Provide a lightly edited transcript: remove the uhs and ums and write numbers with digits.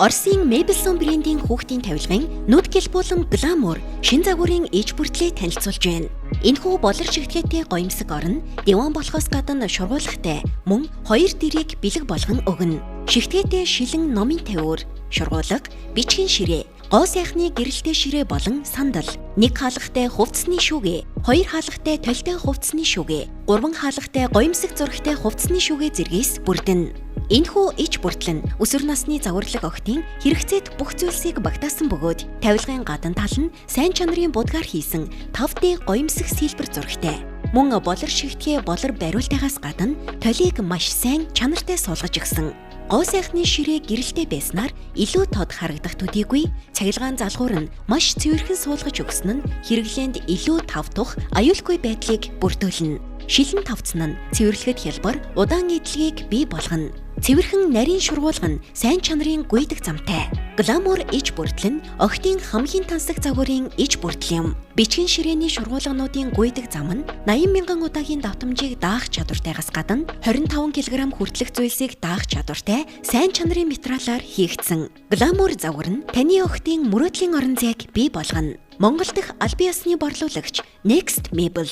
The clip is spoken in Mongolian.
Оросын Mabelson брендийн хүүхдийн тавилгын нүд гэл болон гламур шин загварын иж бүртлээ танилцуулж байна. Энэхүү болор шигтгэхтэй гоёмсог орон диван болохоос гадна шургуулгатай мөн 2 дэрийг бэлэг болгон өгнө. Шигтгэхтэй шилэн номын тавиур, шургуулга, бичгийн ширээ, гоо сайхны гэрэлтэй ширээ болон сандал, 1 хаалгатай хувцсны шүүгээ, 2 хаалгатай толтой хувцсны шүүгээ, 3 хаалгатай гоёмсог зурагтай хувцсны шүүгээ зэргээс бүрдэнэ. Энэхүү ич бүртлэн өсвөр насны загварлаг охидын хэрэгцээт бүх зүйлсийг багтаасан бөгөөд тавилгын гадна тал нь сайн чанарын будгаар хийсэн 5D гоёмсог силбэр зурагтай. Мөн болор шигтгэе болор бариултайгаас гадна толийг маш сайн чанартай суулгаж өгсөн. Гоо сайхны ширээ гэрэлтэй байснаар илүү тод харагдах төдийгүй цахилгаан залхуур нь маш цэвэрхэн суулгаж өгсөн нь хэрэглээнд илүү тав тух аюулгүй байдлыг бүрдүүлнэ. Шилэн тавцсан нь цэвэрлэхэд хялбар удаан эдлэгийг бий болгоно. Цэвэрхэн нарийн шургуулга нь сайн чанарын гүйдэг замтай. Гламур иж бүртлэн охидын хамгийн тансаг загварын иж бүртэл юм. Бичгийн ширээний шургуулгануудын гүйдэг зам нь 80 мянган удаагийн давтамжийг даах чадвартайгаас гадна 25 кг хүртэлх зүйлсийг даах чадвартай сайн чанарын материалаар хийгдсэн. Гламур загвар нь таны охидын мөрөөдлийн орон зайг бий болгоно. Монгол дахь албан ёсны борлуулагч Next Mabel